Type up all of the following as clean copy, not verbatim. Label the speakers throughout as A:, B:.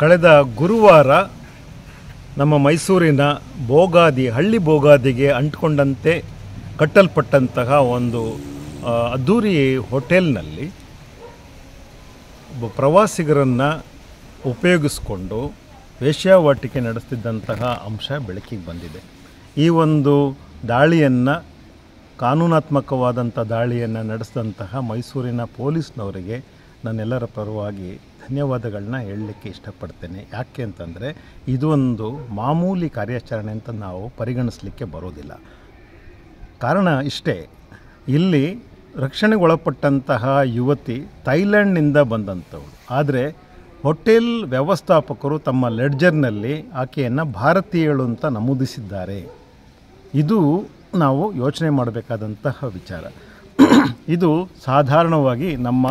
A: ಕಳೆದ ಗುರುವಾರ ನಮ್ಮ ಮೈಸೂರಿನ ಬೋಗಾದಿ ಹಳ್ಳಿ ಬೋಗಾದಿಗೆ ಅಂಟಿಕೊಂಡಂತೆ ಕಟ್ಟಲ್ಪಟ್ಟಂತಹ ಒಂದು ಅದ್ಧೂರಿ ಹೋಟೆಲ್ನಲ್ಲಿ ಪ್ರವಾಸಿಗರನ್ನು ಉಪಯೋಗಿಸಿಕೊಂಡು ವೇಶ್ಯಾವಾಟಿಕೆ ನಡೆಸ್ತಿದ್ದಂತಹ ಅಂಶ ಬೆಳಕಿಗೆ ಬಂದಿದೆ. ಈ ಒಂದು ದಾಳಿಯನ್ನು ಕಾನೂನಾತ್ಮಕವಾದಂಥ ದಾಳಿಯನ್ನು ನಡೆಸಿದಂತಹ ಮೈಸೂರಿನ ಪೊಲೀಸ್ನವರಿಗೆ ನಾನೆಲ್ಲರ ಪರವಾಗಿ ಧನ್ಯವಾದಗಳನ್ನ ಹೇಳಲಿಕ್ಕೆ ಇಷ್ಟಪಡ್ತೇನೆ. ಯಾಕೆ ಅಂತಂದರೆ ಇದೊಂದು ಮಾಮೂಲಿ ಕಾರ್ಯಾಚರಣೆ ಅಂತ ನಾವು ಪರಿಗಣಿಸಲಿಕ್ಕೆ ಬರೋದಿಲ್ಲ. ಕಾರಣ ಇಷ್ಟೇ, ಇಲ್ಲಿ ರಕ್ಷಣೆಗೊಳಪಟ್ಟಂತಹ ಯುವತಿ ಥೈಲ್ಯಾಂಡ್ನಿಂದ ಬಂದಂಥವಳು. ಆದರೆ ಹೋಟೆಲ್ ವ್ಯವಸ್ಥಾಪಕರು ತಮ್ಮ ಲೆಡ್ಜರ್ನಲ್ಲಿ ಆಕೆಯನ್ನು ಭಾರತೀಯಳು ಅಂತ ನಮೂದಿಸಿದ್ದಾರೆ. ಇದು ನಾವು ಯೋಚನೆ ಮಾಡಬೇಕಾದಂತಹ ವಿಚಾರ. ಇದು ಸಾಧಾರಣವಾಗಿ ನಮ್ಮ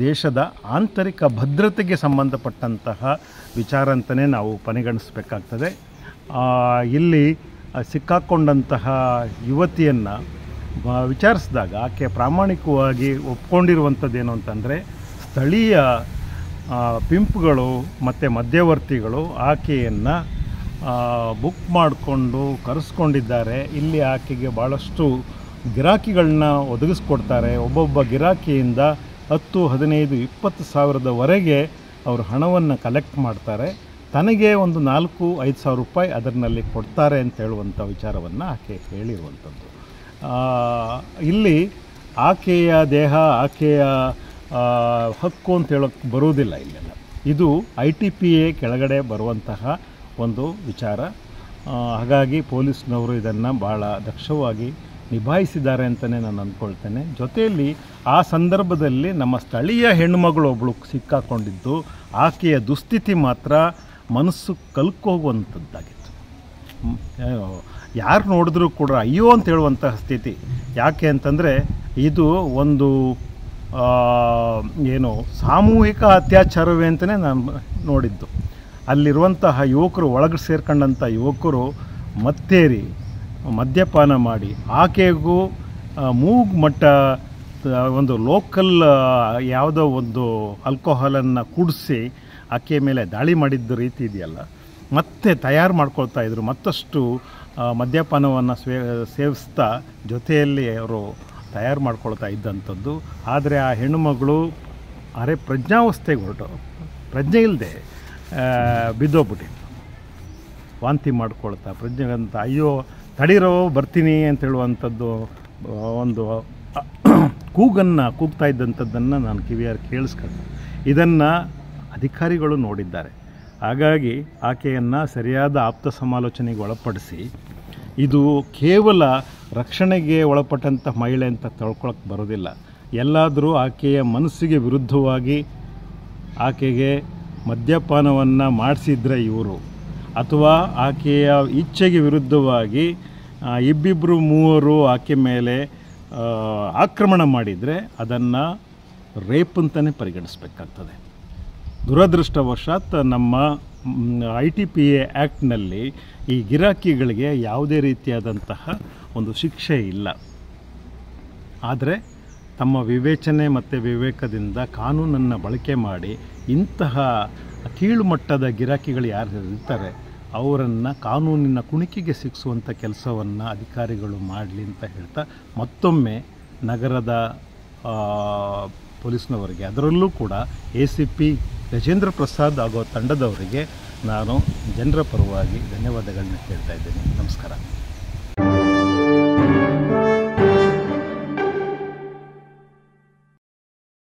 A: ದೇಶದ ಆಂತರಿಕ ಭದ್ರತೆಗೆ ಸಂಬಂಧಪಟ್ಟಂತಹ ವಿಚಾರ ಅಂತಲೇ ನಾವು ಪರಿಗಣಿಸಬೇಕಾಗ್ತದೆ. ಇಲ್ಲಿ ಸಿಕ್ಕಾಕ್ಕೊಂಡಂತಹ ಯುವತಿಯನ್ನು ವಿಚಾರಿಸಿದಾಗ ಆಕೆ ಪ್ರಾಮಾಣಿಕವಾಗಿ ಒಪ್ಕೊಂಡಿರುವಂಥದ್ದೇನು ಅಂತಂದರೆ, ಸ್ಥಳೀಯ ಪಿಂಪ್ಗಳು ಮತ್ತು ಮಧ್ಯವರ್ತಿಗಳು ಆಕೆಯನ್ನು ಬುಕ್ ಮಾಡಿಕೊಂಡು ಕರೆಸ್ಕೊಂಡಿದ್ದಾರೆ. ಇಲ್ಲಿ ಆಕೆಗೆ ಭಾಳಷ್ಟು ಗಿರಾಕಿಗಳನ್ನ ಒದಗಿಸ್ಕೊಡ್ತಾರೆ. ಒಬ್ಬೊಬ್ಬ ಗಿರಾಕಿಯಿಂದ 10, 15, 20 ಸಾವಿರದವರೆಗೆ ಅವರು ಹಣವನ್ನು ಕಲೆಕ್ಟ್ ಮಾಡ್ತಾರೆ. ತನಗೆ ಒಂದು 4-5 ಸಾವಿರ ರೂಪಾಯಿ ಅದರಲ್ಲಿ ಕೊಡ್ತಾರೆ ಅಂತ ಹೇಳುವಂಥ ವಿಚಾರವನ್ನು ಆಕೆ ಹೇಳಿರುವಂಥದ್ದು. ಇಲ್ಲಿ ಆಕೆಯ ದೇಹ, ಆಕೆಯ ಹಕ್ಕು ಅಂತ ಹೇಳೋಕ್ಕೆ ಬರುವುದಿಲ್ಲ. ಇಲ್ಲೆಲ್ಲ ಇದು ITPA ಕೆಳಗಡೆ ಬರುವಂತಹ ಒಂದು ವಿಚಾರ. ಹಾಗಾಗಿ ಪೊಲೀಸ್ನವರು ಇದನ್ನು ಭಾಳ ದಕ್ಷವಾಗಿ ನಿಭಾಯಿಸಿದ್ದಾರೆ ಅಂತಲೇ ನಾನು ಅಂದ್ಕೊಳ್ತೇನೆ. ಜೊತೆಯಲ್ಲಿ ಆ ಸಂದರ್ಭದಲ್ಲಿ ನಮ್ಮ ಸ್ಥಳೀಯ ಹೆಣ್ಣುಮಗಳೊಬ್ಬಳು ಸಿಕ್ಕಾಕೊಂಡಿದ್ದು, ಆಕೆಯ ದುಸ್ಥಿತಿ ಮಾತ್ರ ಮನಸ್ಸು ಕಲ್ಕೋಗುವಂಥದ್ದಾಗಿತ್ತು. ಯಾರು ನೋಡಿದ್ರೂ ಕೂಡ ಅಯ್ಯೋ ಅಂತ ಹೇಳುವಂತಹ ಸ್ಥಿತಿ. ಯಾಕೆ ಅಂತಂದರೆ ಇದು ಒಂದು ಏನು ಸಾಮೂಹಿಕ ಅತ್ಯಾಚಾರವೇ ಅಂತಲೇ ನಾನು ನೋಡಿದ್ದು. ಅಲ್ಲಿರುವಂತಹ ಯುವಕರು, ಒಳಗೆ ಸೇರ್ಕೊಂಡಂಥ ಯುವಕರು ಮತ್ತೇರಿ ಮದ್ಯಪಾನ ಮಾಡಿ ಆಕೆಗೂ ಮೂಗು ಮಟ್ಟ ಒಂದು ಲೋಕಲ್ ಯಾವುದೋ ಒಂದು ಆಲ್ಕೋಹಾಲನ್ನು ಕುಡಿಸಿ ಆಕೆಯ ಮೇಲೆ ದಾಳಿ ಮಾಡಿದ್ದ ರೀತಿ ಇದೆಯಲ್ಲ, ಮತ್ತೆ ತಯಾರು ಮಾಡ್ಕೊಳ್ತಾಯಿದ್ರು. ಮತ್ತಷ್ಟು ಮದ್ಯಪಾನವನ್ನು ಸೇವಿಸ್ತಾ ಜೊತೆಯಲ್ಲಿ ಅವರು ತಯಾರು ಮಾಡ್ಕೊಳ್ತಾ ಇದ್ದಂಥದ್ದು. ಆದರೆ ಆ ಹೆಣ್ಣುಮಗಳು ಪ್ರಜ್ಞಾವಸ್ಥೆಗೆ ಪ್ರಜ್ಞೆ ಇಲ್ಲದೆ ಬಿದ್ದೋಗ್ಬಿಟ್ಟಿತ್ತು. ವಾಂತಿ ಮಾಡ್ಕೊಳ್ತಾ ಪ್ರಜ್ಞೆಗಂತ ಅಯ್ಯೋ ತಡೀರೋ ಬರ್ತೀನಿ ಅಂತ ಹೇಳುವಂಥದ್ದು ಒಂದು ಕೂಗನ್ನು ಕೂಗ್ತಾ ಇದ್ದಂಥದ್ದನ್ನು ನಾನು ಕಿವಿಯಾರು ಕೇಳಿಸ್ಕೊಂಡೆ. ಇದನ್ನು ಅಧಿಕಾರಿಗಳು ನೋಡಿದ್ದಾರೆ. ಹಾಗಾಗಿ ಆಕೆಯನ್ನು ಸರಿಯಾದ ಆಪ್ತ ಸಮಾಲೋಚನೆಗೆ ಒಳಪಡಿಸಿ, ಇದು ಕೇವಲ ರಕ್ಷಣೆಗೆ ಒಳಪಟ್ಟಂಥ ಮಹಿಳೆ ಅಂತ ತಿಳ್ಕೊಳಕ್ಕೆ ಬರೋದಿಲ್ಲ. ಎಲ್ಲಾದರೂ ಆಕೆಯ ಮನಸ್ಸಿಗೆ ವಿರುದ್ಧವಾಗಿ ಆಕೆಗೆ ಮದ್ಯಪಾನವನ್ನು ಮಾಡಿಸಿದ್ರೆ ಇವರು, ಅಥವಾ ಆಕೆಯ ಇಚ್ಛೆಗೆ ವಿರುದ್ಧವಾಗಿ ಇಬ್ಬಿಬ್ಬರು ಮೂವರು ಆಕೆ ಮೇಲೆ ಆಕ್ರಮಣ ಮಾಡಿದರೆ ಅದನ್ನು ರೇಪ್ ಅಂತಲೇ ಪರಿಗಣಿಸಬೇಕಾಗ್ತದೆ. ದುರದೃಷ್ಟವಶಾತ್ ನಮ್ಮ ITPA ಆ್ಯಕ್ಟ್ನಲ್ಲಿ ಈ ಗಿರಾಕಿಗಳಿಗೆ ಯಾವುದೇ ರೀತಿಯಾದಂತಹ ಒಂದು ಶಿಕ್ಷೆ ಇಲ್ಲ. ಆದರೆ ತಮ್ಮ ವಿವೇಚನೆ ಮತ್ತು ವಿವೇಕದಿಂದ ಕಾನೂನನ್ನು ಬಳಕೆ ಮಾಡಿ ಇಂತಹ ಕೀಳುಮಟ್ಟದ ಗಿರಾಕಿಗಳು ಯಾರು ಇರ್ತಾರೆ ಅವರನ್ನು ಕಾನೂನಿನ ಕುಣಿಕೆಗೆ ಸಿಕ್ಕಿಸುವಂಥ ಕೆಲಸವನ್ನು ಅಧಿಕಾರಿಗಳು ಮಾಡಲಿ ಅಂತ ಹೇಳ್ತಾ, ಮತ್ತೊಮ್ಮೆ ನಗರದ ಪೊಲೀಸ್ನವರಿಗೆ, ಅದರಲ್ಲೂ ಕೂಡ ACP ಗಜೇಂದ್ರ ಪ್ರಸಾದ್ ಹಾಗೂ ತಂಡದವರಿಗೆ ನಾನು ಜನರ ಪರವಾಗಿ ಧನ್ಯವಾದಗಳನ್ನ ಹೇಳ್ತಾ ಇದ್ದೇನೆ. ನಮಸ್ಕಾರ.